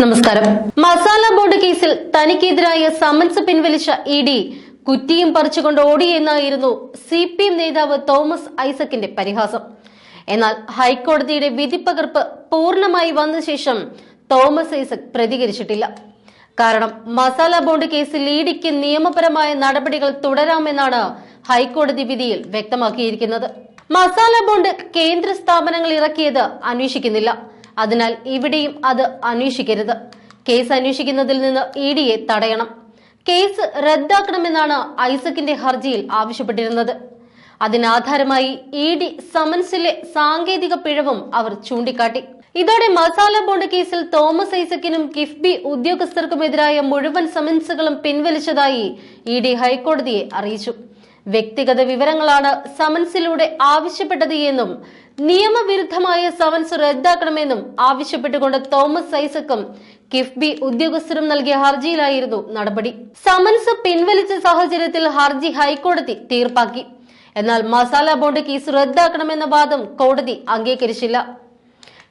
നമസ്കാരം. മസാല ബോണ്ട് കേസിൽ തനിക്കെതിരായ സമൻസ് പിൻവലിച്ച ഇഡി കുറ്റിയും പറിച്ചുകൊണ്ട് ഓടിയെന്നായിരുന്നു CPM നേതാവ് തോമസ് ഐസക്കിന്റെ പരിഹാസം. എന്നാൽ ഹൈക്കോടതിയുടെ വിധിപ്പകർപ്പ് പൂർണ്ണമായി വന്ന ശേഷം തോമസ് ഐസക് പ്രതികരിച്ചിട്ടില്ല. കാരണം മസാല ബോണ്ട് കേസിൽ ഇഡിക്ക് നിയമപരമായ നടപടികൾ തുടരാമെന്നാണ് ഹൈക്കോടതി വിധിയിൽ വ്യക്തമാക്കിയിരിക്കുന്നത്. മസാല ബോണ്ട് കേന്ദ്ര സ്ഥാപനങ്ങൾ ഇറക്കിയത് അന്വേഷിക്കുന്നില്ല. അതിനാൽ ഇവിടെയും അത് അന്വേഷിക്കരുത്. കേസ് അന്വേഷിക്കുന്നതിൽ നിന്ന് ഇഡിയെ തടയണം. കേസ് റദ്ദാക്കണമെന്നാണ് ഐസക്കിന്റെ ഹർജിയിൽ ആവശ്യപ്പെട്ടിരുന്നത്. അതിനാധാരമായി ഇഡി സമൻസിലെ സാങ്കേതിക പിഴവും അവർ ചൂണ്ടിക്കാട്ടി. ഇതോടെ മസാല ബോണ്ട് കേസിൽ തോമസ് ഐസക്കിനും കിഫ്ബി ഉദ്യോഗസ്ഥർക്കുമെതിരായ മുഴുവൻ സമൻസുകളും പിൻവലിച്ചതായി ഇഡി ഹൈക്കോടതിയെ അറിയിച്ചു. വ്യക്തിഗത വിവരങ്ങളാണ് സമൻസിലൂടെ ആവശ്യപ്പെട്ടത് എന്നും നിയമവിരുദ്ധമായ സമൻസ് റദ്ദാക്കണമെന്നും ആവശ്യപ്പെട്ടുകൊണ്ട് തോമസ് ഐസക്കും കിഫ്ബി ഉദ്യോഗസ്ഥരും നൽകിയ ഹർജിയിലായിരുന്നു നടപടി. സമൻസ് പിൻവലിച്ച സാഹചര്യത്തിൽ ഹർജി ഹൈക്കോടതി തീർപ്പാക്കി. എന്നാൽ മസാല ബോണ്ട് കേസ് റദ്ദാക്കണമെന്ന വാദം കോടതി അംഗീകരിച്ചില്ല.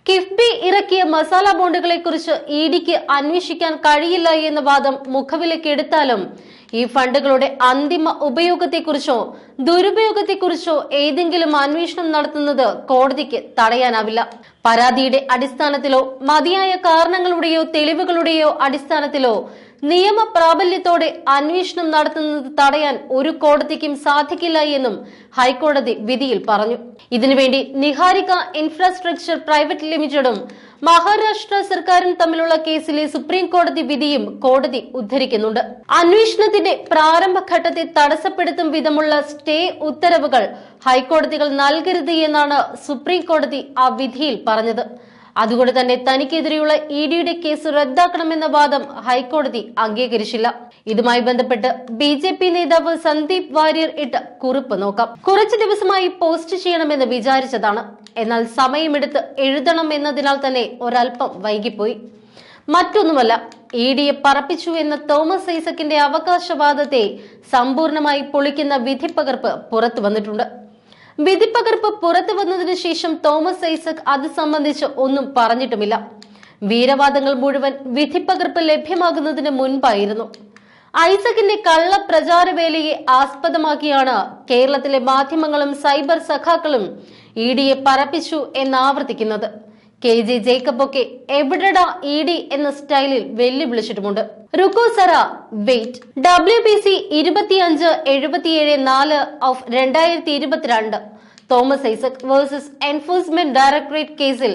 കിഫ്ബി ഇറക്കിയ മസാല ബോണ്ടുകളെ കുറിച്ച് ഇഡിക്ക് അന്വേഷിക്കാൻ കഴിയില്ല എന്ന വാദം മുഖവിലക്കെടുത്താലും ഈ ഫണ്ടുകളുടെ അന്തിമ ഉപയോഗത്തെക്കുറിച്ചോ ദുരുപയോഗത്തെക്കുറിച്ചോ ഏതെങ്കിലും അന്വേഷണം നടത്തുന്നത് കോടതിക്ക് തടയാനാവില്ല. പരാതിയുടെ അടിസ്ഥാനത്തിലോ മതിയായ കാരണങ്ങളുടെയോ തെളിവുകളുടെയോ അടിസ്ഥാനത്തിലോ നിയമ പ്രാബല്യത്തോടെ അന്വേഷണം നടത്തുന്നത് തടയാൻ ഒരു കോടതിക്കും സാധിക്കില്ല എന്നും ഹൈക്കോടതി വിധിയിൽ പറഞ്ഞു. ഇതിനുവേണ്ടി നിഹാരിക ഇൻഫ്രാസ്ട്രക്ചർ പ്രൈവറ്റ് ലിമിറ്റഡും മഹാരാഷ്ട്ര സർക്കാരും തമ്മിലുള്ള കേസിലെ സുപ്രീം കോടതി വിധിയും കോടതി ഉദ്ധരിക്കുന്നുണ്ട്. അന്വേഷണത്തിന്റെ പ്രാരംഭഘട്ടത്തെ തടസ്സപ്പെടുത്തും വിധമുള്ള സ്റ്റേ ഉത്തരവുകൾ ഹൈക്കോടതികൾ നൽകരുത് എന്നാണ് സുപ്രീം കോടതി ആ വിധിയിൽ പറഞ്ഞത്. അതുകൊണ്ട് തന്നെ തനിക്കെതിരെയുള്ള ഇഡിയുടെ കേസ് റദ്ദാക്കണമെന്ന വാദം ഹൈക്കോടതി അംഗീകരിച്ചില്ല. ഇതുമായി ബന്ധപ്പെട്ട് BJP നേതാവ് സന്ദീപ് വാര്യർ ഇട്ട കുറിപ്പ് നോക്കാം. കുറച്ചു ദിവസമായി പോസ്റ്റ് ചെയ്യണമെന്ന് വിചാരിച്ചതാണ്. എന്നാൽ സമയമെടുത്ത് എഴുതണം എന്നതിനാൽ തന്നെ ഒരൽപ്പം വൈകിപ്പോയി. മറ്റൊന്നുമല്ല, ഇഡിയെ പറപ്പിച്ചു എന്ന തോമസ് ഐസക്കിന്റെ അവകാശവാദത്തെ സമ്പൂർണമായി പൊളിക്കുന്ന വിധിപ്പകർപ്പ് പുറത്തു വന്നിട്ടുണ്ട്. വിധിപ്പകർപ്പ് പുറത്തു വന്നതിനു ശേഷം തോമസ് ഐസക് അത് സംബന്ധിച്ച് ഒന്നും പറഞ്ഞിട്ടുമില്ല. വീരവാദങ്ങൾ മുഴുവൻ വിധിപ്പകർപ്പ് ലഭ്യമാകുന്നതിന് മുൻപായിരുന്നു. ഐസക്കിന്റെ കള്ള പ്രചാരവേലയെ ആസ്പദമാക്കിയാണ് കേരളത്തിലെ മാധ്യമങ്ങളും സൈബർ സഖാക്കളും ഇഡിയെ പറപ്പിച്ചു എന്നാവർത്തിക്കുന്നത്. KJ ജേക്കബ് ഒക്കെ എവിടെടാ ഇഡി എന്ന സ്റ്റൈലിൽ വെല്ലുവിളിച്ചിട്ടുമുണ്ട്. റുക്കോ സറ wait. WBC 2577/4/2022 Thomas Isaac versus Enforcement Directorate കേസിൽ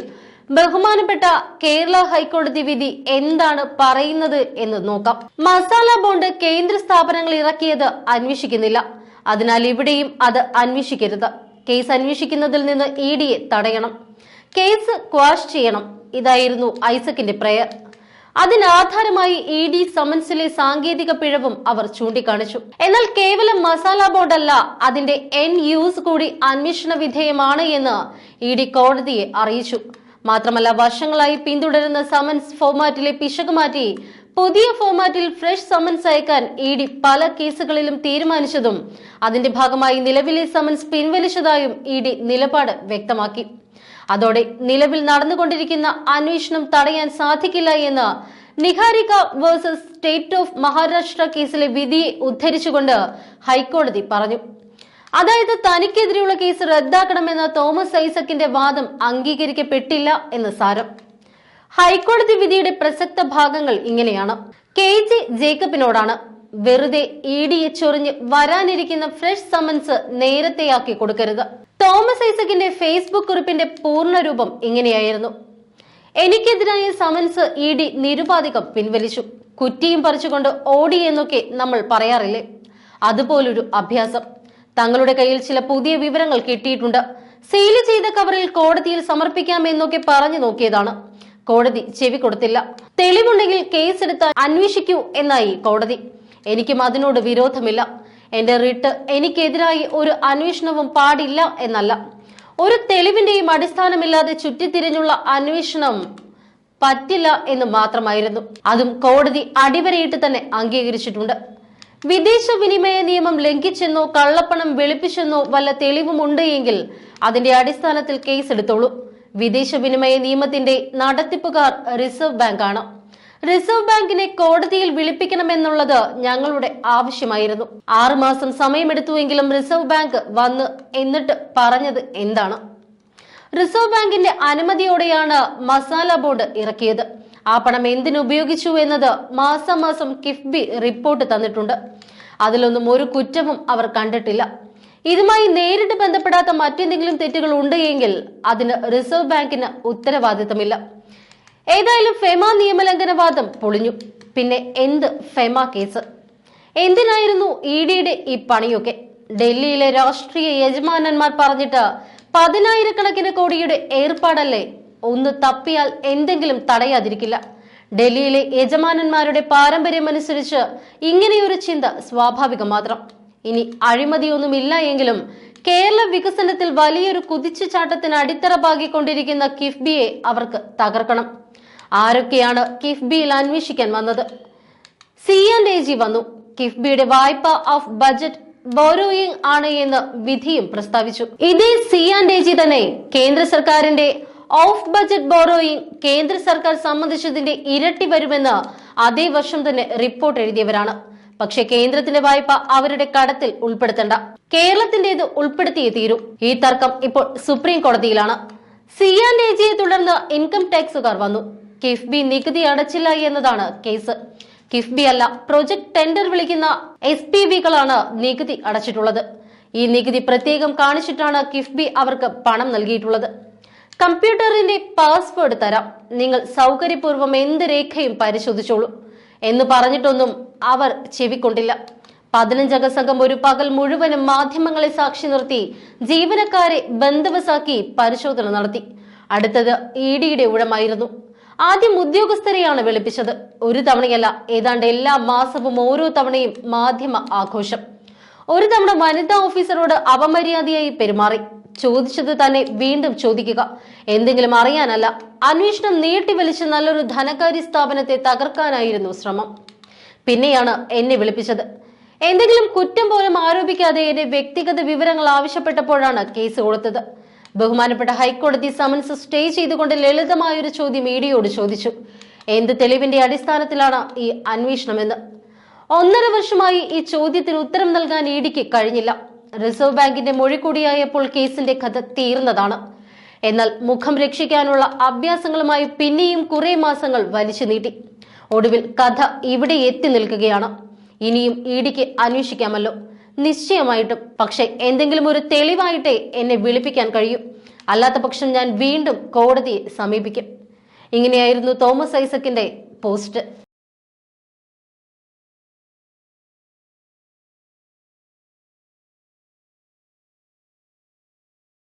ബഹുമാനപ്പെട്ട കേരള ഹൈക്കോടതി വിധി എന്താണ് പറയുന്നത് എന്ന് നോക്കാം. മസാല ബോണ്ട് കേന്ദ്ര സ്ഥാപനങ്ങൾ ഇറക്കിയത് അന്വേഷിക്കുന്നില്ല. അതിനാൽ ഇവിടെയും അത് അന്വേഷിക്കരുത്. കേസ് അന്വേഷിക്കുന്നതിൽ നിന്ന് ഇഡിയെ തടയണം. കേസ് ക്വാഷ് ചെയ്യണം. ഇതായിരുന്നു ഐസക്കിന്റെ പ്രയർ. അതിനാധാരമായി ഇഡി സമൻസിലെ സാങ്കേതിക പിഴവും അവർ ചൂണ്ടിക്കാണിച്ചു. എന്നാൽ കേവലം മസാല ബോണ്ടല്ല, അതിന്റെ യൂസ് കൂടി അന്വേഷണ വിധേയമാണ് എന്ന് ഇഡി കോടതിയെ അറിയിച്ചു. മാത്രമല്ല, വർഷങ്ങളായി പിന്തുടരുന്ന സമൻസ് ഫോർമാറ്റിലെ പിശക് മാറ്റി പുതിയ ഫോർമാറ്റിൽ ഫ്രഷ് സമൻസ് അയക്കാൻ ഇഡി പല കേസുകളിലും തീരുമാനിച്ചതും അതിന്റെ ഭാഗമായി നിലവിലെ സമൻസ് പിൻവലിച്ചതായും ഇഡി നിലപാട് വ്യക്തമാക്കി. അതോടെ നിലവിൽ നടന്നുകൊണ്ടിരിക്കുന്ന അന്വേഷണം തടയാൻ സാധിക്കില്ല എന്ന് Niharika versus state of Maharashtra കേസിലെ വിധിയെ ഉദ്ധരിച്ചുകൊണ്ട് ഹൈക്കോടതി പറഞ്ഞു. അതായത് തനിക്കെതിരെയുള്ള കേസ് റദ്ദാക്കണമെന്ന തോമസ് ഐസക്കിന്റെ വാദം അംഗീകരിക്കപ്പെട്ടില്ല എന്ന് സാരം. ഹൈക്കോടതി വിധിയുടെ പ്രസക്ത ഭാഗങ്ങൾ ഇങ്ങനെയാണ്. KJ ജേക്കബിനോടാണ് വെറുതെ ഇഡിയെ ചൊറിഞ്ഞ് വരാനിരിക്കുന്ന ഫ്രഷ് സമൻസ് നേരത്തെയാക്കി കൊടുക്കരുത്. തോമസ് ഐസക്കിന്റെ ഫേസ്ബുക്ക് കുറിപ്പിന്റെ പൂർണ്ണരൂപം ഇങ്ങനെയായിരുന്നു: എനിക്കെതിരായ സമൻസ് ഇഡി നിരുപാധികം പിൻവലിച്ചു. കുറ്റിയും പറിച്ചുകൊണ്ട് ഓടി എന്നൊക്കെ നമ്മൾ പറയാറില്ലേ, അതുപോലൊരു അഭ്യാസം. തങ്ങളുടെ കയ്യിൽ ചില പുതിയ വിവരങ്ങൾ കിട്ടിയിട്ടുണ്ട്. സീൽ ചെയ്ത കവറിൽ കോടതിയിൽ സമർപ്പിക്കാമെന്നൊക്കെ പറഞ്ഞു നോക്കിയതാണ്. കോടതി ചെവി കൊടുത്തില്ല. തെളിവുണ്ടെങ്കിൽ കേസെടുത്ത് അന്വേഷിക്കൂ എന്നായി കോടതി. എനിക്കും അതിനോട് വിരോധമില്ല. എന്റെ റിട്ട് എനിക്കെതിരായി ഒരു അന്വേഷണവും പാടില്ല എന്നല്ല, ഒരു തെളിവിന്റെയും അടിസ്ഥാനമില്ലാതെ ചുറ്റിത്തിരിഞ്ഞുള്ള അന്വേഷണം പറ്റില്ല എന്ന് മാത്രമായിരുന്നു. അതും കോടതി അടിവരയിട്ട് തന്നെ അംഗീകരിച്ചിട്ടുണ്ട്. വിദേശ വിനിമയ നിയമം ലംഘിച്ചെന്നോ കള്ളപ്പണം വെളുപ്പിച്ചെന്നോ വല്ല തെളിവുമുണ്ട് എങ്കിൽ അതിന്റെ അടിസ്ഥാനത്തിൽ കേസെടുത്തോളൂ. വിദേശ വിനിമയ നിയമത്തിന്റെ നടത്തിപ്പുകാർ റിസർവ് ബാങ്കാണ്. റിസർവ് ബാങ്കിനെ കോടതിയിൽ വിളിപ്പിക്കണമെന്നുള്ളത് ഞങ്ങളുടെ ആവശ്യമായിരുന്നു. 6 മാസം സമയമെടുത്തുവെങ്കിലും റിസർവ് ബാങ്ക് വന്ന് എന്നിട്ട് പറഞ്ഞത് എന്താണ്? റിസർവ് ബാങ്കിന്റെ അനുമതിയോടെയാണ് മസാല ബോണ്ട് ഇറക്കിയത്. ആ പണം എന്തിനുപയോഗിച്ചു എന്നത് മാസം കിഫ്ബി റിപ്പോർട്ട് തന്നിട്ടുണ്ട്. അതിലൊന്നും ഒരു കുറ്റവും അവർ കണ്ടിട്ടില്ല. ഇതുമായി നേരിട്ട് ബന്ധപ്പെടാത്ത മറ്റെന്തെങ്കിലും തെറ്റുകൾ ഉണ്ട് എങ്കിൽ അതിന് റിസർവ് ബാങ്കിന് ഉത്തരവാദിത്തമില്ല. ഏതായാലും ഫെമ നിയമലംഘനവാദം പൊളിഞ്ഞു. പിന്നെ എന്ത് ഫെമ കേസ്? എന്തിനായിരുന്നു ഇഡിയുടെ ഈ പണിയൊക്കെ? ഡൽഹിയിലെ രാഷ്ട്രീയ യജമാനന്മാർ പറഞ്ഞിട്ട് 10,000 കോടിയുടെ ഏർപ്പാടല്ലേ? ഒന്ന് തപ്പിയാൽ എന്തെങ്കിലും തടയാതിരിക്കില്ല. ഡൽഹിയിലെ യജമാനന്മാരുടെ പാരമ്പര്യമനുസരിച്ച് ഇങ്ങനെയൊരു ചിന്ത സ്വാഭാവികം മാത്രം. ഇനി അഴിമതിയൊന്നുമില്ല എങ്കിലും കേരള വികസനത്തിൽ വലിയൊരു കുതിച്ചുചാട്ടത്തിന് അടിത്തറ പാകിക്കൊണ്ടിരിക്കുന്ന കിഫ്ബിയെ അവർക്ക് തകർക്കണം. ആരൊക്കെയാണ് കിഫ്ബിയിൽ അന്വേഷിക്കാൻ വന്നത്? C&AG വന്നു. കിഫ്ബിയുടെ വായ്പ ഓഫ് ബജറ്റ് ബോറോയിങ് ആണ് എന്ന് വിധിയും പ്രസ്താവിച്ചു. ഇതേ C&AG തന്നെ കേന്ദ്ര സർക്കാരിന്റെ ഓഫ് ബജറ്റ് ബോറോയിങ് കേന്ദ്ര സർക്കാർ സംബന്ധിച്ചതിന്റെ ഇരട്ടി വരുമെന്ന് അതേ വർഷം തന്നെ റിപ്പോർട്ട് എഴുതിയവരാണ്. പക്ഷെ കേന്ദ്രത്തിന്റെ വായ്പ അവരുടെ കടത്തിൽ ഉൾപ്പെടുത്തണ്ട, കേരളത്തിന്റേത് ഉൾപ്പെടുത്തിയേ തീരൂ. ഈ തർക്കം ഇപ്പോൾ സുപ്രീം കോടതിയിലാണ്. C&AGയെ തുടർന്ന് ഇൻകം ടാക്സുകാർ വന്നു. കിഫ്ബി നികുതി അടച്ചില്ല എന്നതാണ് കേസ്. കിഫ്ബി അല്ല, പ്രൊജക്ട് ടെൻഡർ വിളിക്കുന്ന SPVകളാണ് നികുതി അടച്ചിട്ടുള്ളത്. ഈ നികുതി പ്രത്യേകം കാണിച്ചിട്ടാണ് കിഫ്ബി അവർക്ക് പണം നൽകിയിട്ടുള്ളത്. കമ്പ്യൂട്ടറിന്റെ പാസ്വേഡ് തരാം, നിങ്ങൾ സൗകര്യപൂർവ്വം എന്ത് രേഖയും പരിശോധിച്ചോളൂ എന്ന് പറഞ്ഞിട്ടൊന്നും അവർ ചെവിക്കൊണ്ടില്ല. 15 അംഗ സംഘം ഒരു പകൽ മുഴുവനും മാധ്യമങ്ങളെ സാക്ഷി നിർത്തി ജീവനക്കാരെ ബന്ദവസാക്കി പരിശോധന നടത്തി. അടുത്തത് ഇഡിയുടെ ഊഴമായിരുന്നു. ആദ്യം ഉദ്യോഗസ്ഥരെയാണ് വിളിപ്പിച്ചത്. ഒരു തവണയല്ല, ഏതാണ്ട് എല്ലാ മാസവും ഓരോ തവണയും മാധ്യമ ആഘോഷം. ഒരു തവണ വനിതാ ഓഫീസറോട് അപമര്യാദയായി പെരുമാറി. ചോദിച്ചത് തന്നെ വീണ്ടും ചോദിക്കുക, എന്തെങ്കിലും അറിയാനല്ല. അന്വേഷണം നീട്ടിവലിച്ച് നല്ലൊരു ധനകാര്യ സ്ഥാപനത്തെ തകർക്കാനായിരുന്നു ശ്രമം. പിന്നെയാണ് എന്നെ വിളിപ്പിച്ചത്. എന്തെങ്കിലും കുറ്റം പോലും ആരോപിക്കാതെ എന്റെ വ്യക്തിഗത വിവരങ്ങൾ ആവശ്യപ്പെട്ടപ്പോഴാണ് കേസ് കൊടുത്തത്. ബഹുമാനപ്പെട്ട ഹൈക്കോടതി സമൻസ് സ്റ്റേ ചെയ്തുകൊണ്ട് ലളിതമായൊരു ചോദ്യം ഇഡിയോട് ചോദിച്ചു. എന്ത് തെളിവിന്റെ അടിസ്ഥാനത്തിലാണ് ഈ അന്വേഷണമെന്ന്. 1.5 വർഷമായി ഈ ചോദ്യത്തിന് ഉത്തരം നൽകാൻ ഇഡിക്ക് കഴിഞ്ഞില്ല. റിസർവ് ബാങ്കിന്റെ മൊഴി കൂടിയായപ്പോൾ കേസിന്റെ കഥ തീർന്നതാണ്. എന്നാൽ മുഖം രക്ഷിക്കാനുള്ള അഭ്യാസങ്ങളുമായി പിന്നെയും കുറെ മാസങ്ങൾ വലിച്ചു നീട്ടി. ഒടുവിൽ കഥ ഇവിടെ എത്തി നിൽക്കുകയാണ്. ഇനിയും ഇഡിക്ക് അന്വേഷിക്കാമല്ലോ, നിശ്ചയമായിട്ടും. പക്ഷെ എന്തെങ്കിലും ഒരു തെളിവായിട്ടേ എന്നെ വിളിപ്പിക്കാൻ കഴിയൂ. അല്ലാത്ത പക്ഷം ഞാൻ വീണ്ടും കോടതിയെ സമീപിക്കും. ഇങ്ങനെയായിരുന്നു തോമസ് ഐസക്കിന്റെ പോസ്റ്റ്.